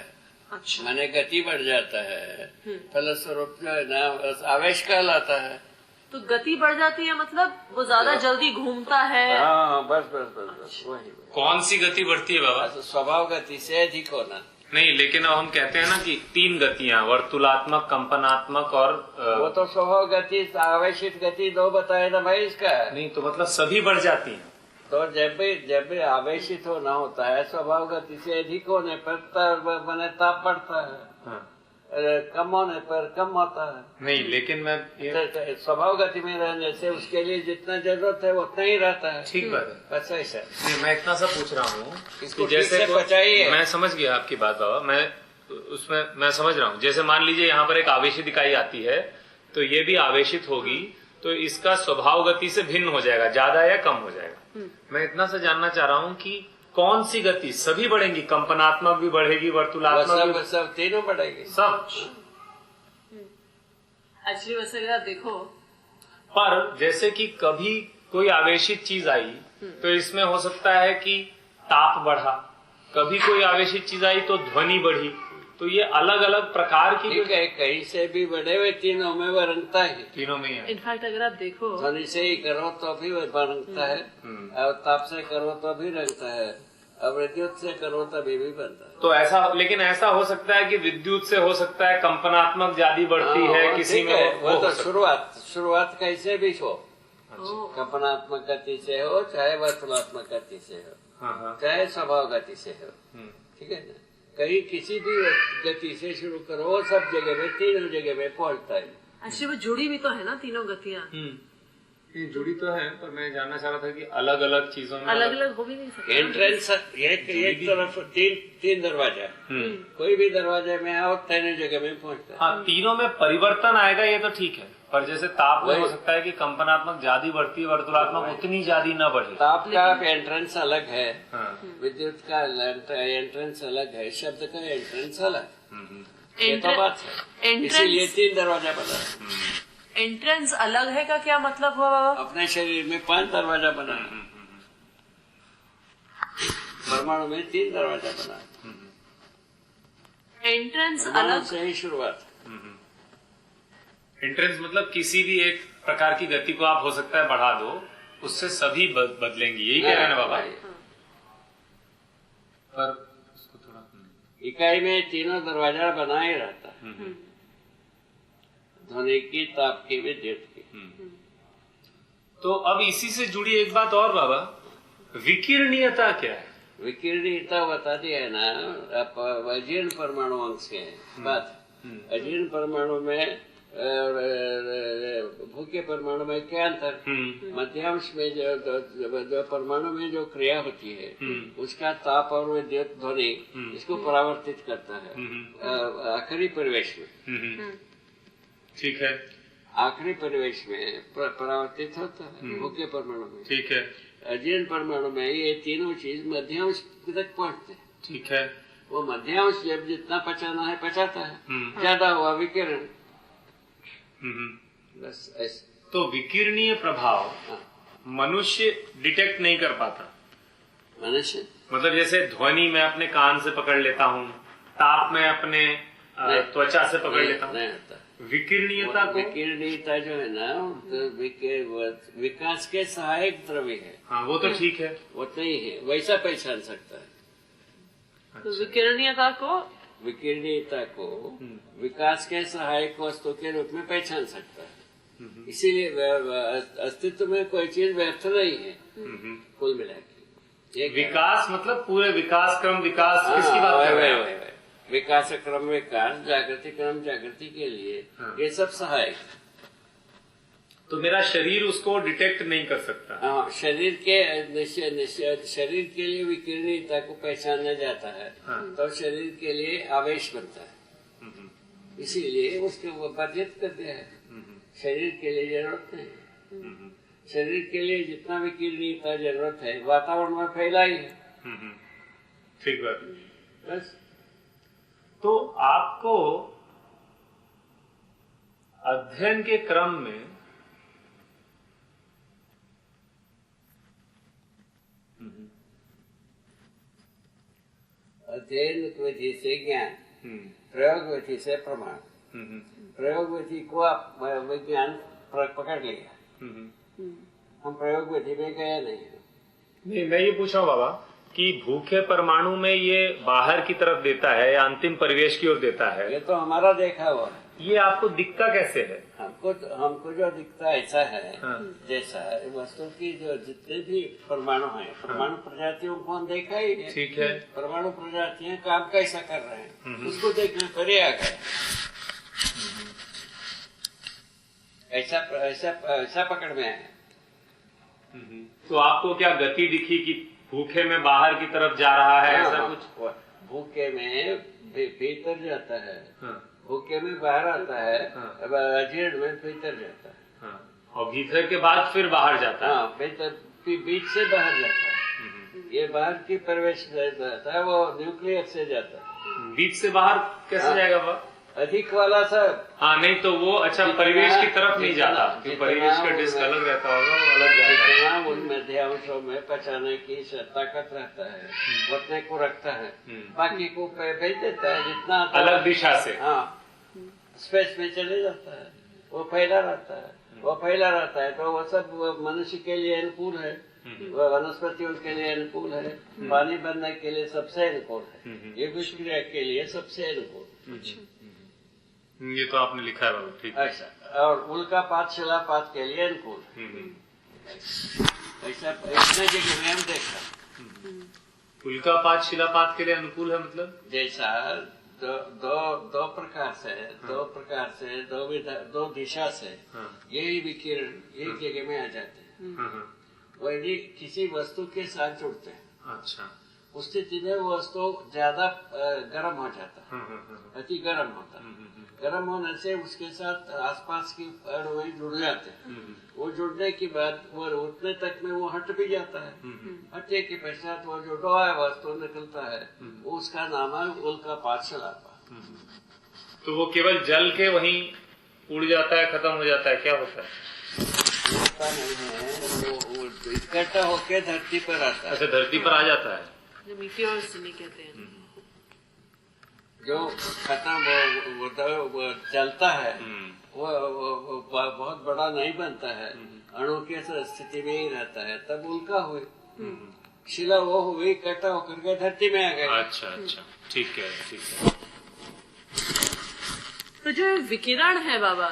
Speaker 3: अच्छा,
Speaker 2: माने गति बढ़ जाता है, फलस्वरूप जो है ना आवेश कहलाता है।
Speaker 3: तो गति बढ़ जाती है मतलब वो ज्यादा जल्दी घूमता है।
Speaker 2: हाँ, बस बस बस बस वही।
Speaker 1: कौन सी गति बढ़ती है बाबा?
Speaker 2: स्वभाव गति से अधिक होना
Speaker 1: नहीं, लेकिन अब हम कहते हैं ना कि तीन गतियां, वर्तुलात्मक, कंपनात्मक और
Speaker 2: वो तो स्वभाव गति, आवेशित गति दो बताए ना भाई इसका।
Speaker 1: नहीं तो मतलब सभी बढ़ जाती हैं।
Speaker 2: तो जब भी आवेशित होना होता है स्वभाव गति से अधिक होने पर मैंने ताप बढ़ता है।
Speaker 1: हाँ।
Speaker 2: कम होने पर कम होता है।
Speaker 1: नहीं, लेकिन मैं
Speaker 2: स्वभाव गति में रहने से उसके लिए जितना जरूरत है उतना ही रहता है।
Speaker 1: ठीक बात है।
Speaker 2: बस ऐसा
Speaker 1: नहीं, मैं इतना सा पूछ रहा हूँ
Speaker 2: इसको
Speaker 1: कि जैसे
Speaker 2: ठीक से बचाइए।
Speaker 1: मैं समझ गया आपकी बात बाबा, मैं समझ रहा हूँ। जैसे मान लीजिए यहाँ पर एक आवेशित इकाई आती है तो ये भी आवेशित होगी, तो इसका स्वभाव गति से भिन्न हो जाएगा, ज्यादा या कम हो जाएगा। मैं इतना सा जानना चाह रहा हूँ कि कौन सी गति सभी बढ़ेंगी, कंपनात्मक भी बढ़ेगी, वर्तुलात्मक भी,
Speaker 2: सब तीनों बढ़ेगी,
Speaker 1: सब।
Speaker 3: एक्चुअली वैसे अगर आप देखो,
Speaker 1: पर जैसे कि कभी कोई आवेशित चीज आई तो इसमें हो सकता है कि ताप बढ़ा, कभी कोई आवेशित चीज आई तो ध्वनि बढ़ी, तो ये अलग अलग प्रकार की,
Speaker 2: ठीक है, कहीं से भी बढ़े हुए तीनों में वह रंगता है,
Speaker 1: तीनों में ही है।
Speaker 3: इनफैक्ट अगर आप देखो,
Speaker 2: ध्वनि से ही करो तो भी वह रंगता है, और ताप से करो तो भी रंगता है, और विद्युत से करो तभी भी बनता है।
Speaker 1: तो ऐसा, लेकिन ऐसा हो सकता है कि विद्युत से हो सकता है कंपनात्मक ज्यादा बढ़ती है, किसी में
Speaker 2: वो तो शुरुआत कैसे भी हो, कंपनात्मक गति से हो चाहे वर्तुलात्मक गति से हो, चाहे स्वभाव गति से हो, ठीक है ना, कहीं किसी भी गति से शुरू करो, वो सब जगह में, तीनों जगह में पहुंचता है।
Speaker 3: एक्चुअली वो जुड़ी भी तो है ना तीनों गतियाँ,
Speaker 1: ये जुड़ी तो है, पर मैं जानना चाह रहा था कि अलग अलग चीजों में
Speaker 3: अलग अलग हो भी नहीं सकते।
Speaker 2: एंट्रेंस एक तरफ तीन दरवाजा, कोई भी दरवाजे में आओ तीनों जगह में पहुंचता है।
Speaker 1: हाँ, तीनों में परिवर्तन आएगा, ये तो ठीक है, पर जैसे ताप में हो सकता है कि कंपनात्मक ज्यादा बढ़ती है, वर्तुलात्मक उतनी ज्यादा न बढ़े।
Speaker 2: ताप का एंट्रेंस अलग है, विद्युत का एंट्रेंस अलग है, शब्द का एंट्रेंस अलग, ये तो बात है, इसीलिए तीन दरवाजा बना।
Speaker 3: एंट्रेंस अलग है का क्या मतलब हुआ बाबा?
Speaker 2: अपने शरीर में 5 दरवाजा बना है, परमाणु में 3 दरवाजा बना है,
Speaker 3: एंट्रेंस अलग
Speaker 2: से ही शुरुआत।
Speaker 1: एंट्रेंस मतलब किसी भी एक प्रकार की गति को आप हो सकता है बढ़ा दो, उससे सभी बदलेंगी, यही कह रहे हैं ना बाबा? पर उसको थोड़ा
Speaker 2: इकाई में तीनों दरवाजा बना ही रहता है, ध्वनि की, ताप की, विद्युत की।
Speaker 1: तो अब इसी से जुड़ी एक बात और बाबा, विकिरणीयता क्या है?
Speaker 2: विकिरणीयता बता दिया है ना, अजीर्ण परमाणु अंश के बात। अजीर्ण परमाणु में भूखे परमाणु में क्या अंतर? मध्यांश में जो परमाणु में जो क्रिया होती है उसका ताप और विद्युत ध्वनि इसको परावर्तित करता है आखिरी परिवेश में, ठीक है, आखिरी परिवेश में परावर्तित होता है भूखे परमाणु में, ठीक है। अजीर्ण परमाणु में ये तीनों चीज मध्यांश तक पहुंचते हैं, ठीक है। वो मध्यांश जब जितना पचाना है पचाता है, ज्यादा हुआ विकिरण, बस ऐसे।
Speaker 1: तो विकिरणीय प्रभाव मनुष्य डिटेक्ट नहीं कर पाता।
Speaker 2: मनुष्य
Speaker 1: मतलब जैसे ध्वनि में अपने कान से पकड़ लेता हूँ, ताप में अपने त्वचा से पकड़ लेता हूँ, विकिरणीयता को,
Speaker 2: विकिरणीयता जो है ना विकास के सहायक द्रव्य है।
Speaker 1: हाँ, वो तो ठीक है,
Speaker 2: वो नहीं है वैसा पहचान सकता है।
Speaker 3: तो विकिरणीयता को
Speaker 2: विकास के सहायक वस्तु के रूप में पहचान सकता है, इसीलिए अस्तित्व में कोई चीज व्यर्थ नहीं है कुल मिला के।
Speaker 1: विकास मतलब पूरे विकास क्रम, विकास किसकी बात कर रहे हैं?
Speaker 2: विकास क्रम विकास, जागृति क्रम जागृति के लिए ये सब सहायक।
Speaker 1: तो मेरा शरीर उसको डिटेक्ट नहीं कर सकता।
Speaker 2: हाँ, शरीर के लिए विकिरणीयता को पहचाना जाता है, तो शरीर के लिए आवेश बनता है, इसीलिए उसके वो वर्जित करते हैं। शरीर के लिए जरूरत नहीं, शरीर के लिए जितना विकिरणीयता जरूरत है वातावरण में फैलाई है,
Speaker 1: ठीक बात।
Speaker 2: बस।
Speaker 1: तो आपको अध्ययन के क्रम में
Speaker 2: अध्ययन विधि से ज्ञान, प्रयोग विधि से प्रमाण। प्रयोग विधि को आप विज्ञान पकड़ लिया, हम प्रयोग विधि में गए नहीं।
Speaker 1: मैं ये पूछा हूँ बाबा कि भूखे परमाणु में ये बाहर की तरफ देता है या अंतिम परिवेश की ओर देता है?
Speaker 2: ये तो हमारा देखा हुआ है।
Speaker 1: ये आपको दिखता कैसे है?
Speaker 2: हमको जो दिखता ऐसा है, जैसा है वस्तु की जो जितने भी परमाणु हैं, परमाणु प्रजातियों को हम देखा ही है,
Speaker 1: ठीक है।
Speaker 2: परमाणु प्रजातियां काम कैसा कर रहे हैं उसको देखना करे आ गए, ऐसा पकड़ में है।
Speaker 1: तो आपको क्या गति दिखी कि भूखे में बाहर की तरफ जा रहा है? ऐसा कुछ?
Speaker 2: भूखे में भीतर जाता है, भूखे में बाहर आता है, अजीर्ण में भीतर जाता है।
Speaker 1: और भीतर के बाद फिर बाहर जाता है।
Speaker 2: हाँ, भीतर बीच से बाहर जाता है। ये बाहर की प्रवेश जाता है, वो न्यूक्लियस से जाता है।
Speaker 1: बीच से बाहर कैसे जाएगा वो?
Speaker 2: अधिक वाला सब।
Speaker 1: हाँ, नहीं तो वो अच्छा परिवेश की तरफ नहीं जाता, जो परिवेश का डिस्क अलग रहता होगा वो अलग जाता है।
Speaker 2: उन मध्यांशों में पचाने की ताकत रहता है, उतने को रखता है, बाकी को भेज देता है जितना
Speaker 1: अलग दिशा से।
Speaker 2: हाँ, स्पेस में चले जाता है, वो फैला रहता है, वो फैला रहता है। तो वो सब मनुष्य के लिए अनुकूल है, वनस्पतियों के लिए अनुकूल है, पानी बनने के लिए सबसे अनुकूल है, ये विक्रिया के लिए सबसे अनुकूल।
Speaker 1: ये तो आपने लिखा है बाबा, ठीक है।
Speaker 2: ऐसा, और उल्का पात शिलापात के लिए अनुकूल। ऐसा इतने जगह में हम देखा।
Speaker 1: उल्कापात शिलापात के लिए अनुकूल है, मतलब
Speaker 2: जैसा दो प्रकार से दो दिशा से यही विकिरण एक जगह में आ जाते हैं, वही किसी वस्तु के साथ जुड़ते हैं।
Speaker 1: अच्छा,
Speaker 2: उस स्थिति में वो वस्तु ज्यादा गर्म हो जाता है, अति गर्म होता है। गर्म होने से उसके साथ आसपास की अणु जुड़ जाते हैं। वो जुड़ने के बाद वो उतने तक में वो हट भी जाता है। हटने के पश्चात वो जो डोया वस्तु निकलता है, उसका नाम है उल्कापात शिलापात।
Speaker 1: तो वो केवल जल के वहीं उड़ जाता है, खत्म हो जाता है, क्या होता है?
Speaker 2: होता नहीं है, वो इकट्ठा होके धरती पर आता है।
Speaker 1: अच्छा, धरती पर आ जाता है,
Speaker 3: जो मीटियोर्स कहते हैं,
Speaker 2: जो खत्म वो चलता है, वो बहुत बड़ा नहीं बनता है, अणु के स्थिति में ही रहता है, तब उल्का हुई शिला वो हुई, इकट्ठा होकर के धरती में आ गए।
Speaker 1: अच्छा अच्छा, ठीक है, ठीक है।
Speaker 3: तो जो विकिरण है बाबा,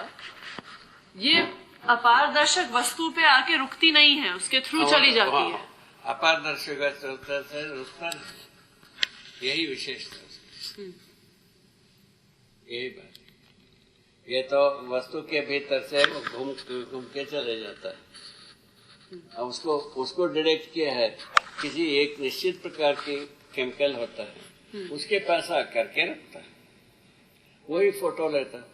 Speaker 3: ये अपारदर्शक वस्तु पे आके रुकती नहीं है, उसके थ्रू चली जाती है।
Speaker 2: अपारदर्शक वस्तु से रुकता नहीं, यही विशेषता, यही बात। ये तो वस्तु के भीतर से घूम के चले जाता है। अब उसको डायरेक्ट किया है, किसी एक निश्चित प्रकार की केमिकल होता है, उसके पास आकर के रखता है, वही फोटो लेता है,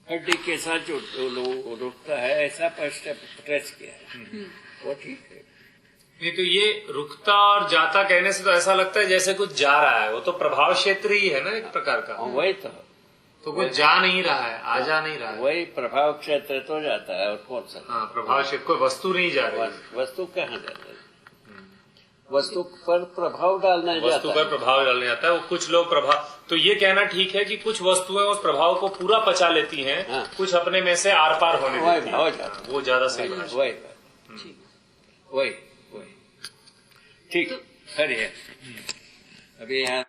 Speaker 2: हड्डी के साथ रुकता है, ऐसा ट्रेस किया है, वो ठीक है।
Speaker 1: नहीं तो ये रुकता और जाता कहने से तो ऐसा लगता है जैसे कुछ जा रहा है, वो तो प्रभाव क्षेत्र ही है ना एक प्रकार का।
Speaker 2: वही तो
Speaker 1: कुछ जा नहीं रहा है, आ जा नहीं रहा है,
Speaker 2: वही प्रभाव क्षेत्र तो जाता है, और कौन सा?
Speaker 1: हाँ, प्रभाव क्षेत्र, कोई वस्तु नहीं जा रही,
Speaker 2: वस्तु कहाँ जाता है? वस्तु पर प्रभाव डालने जाता है,
Speaker 1: वस्तु पर प्रभाव डालने जाता है। वो कुछ लोग प्रभाव, तो ये कहना ठीक है कि कुछ वस्तुएं उस प्रभाव को पूरा पचा लेती हैं,
Speaker 2: हाँ।
Speaker 1: कुछ अपने में से आर पार होने देती हैं, वो ज्यादा सही बात है।
Speaker 2: वही ठीक, खरी है। अभी यहाँ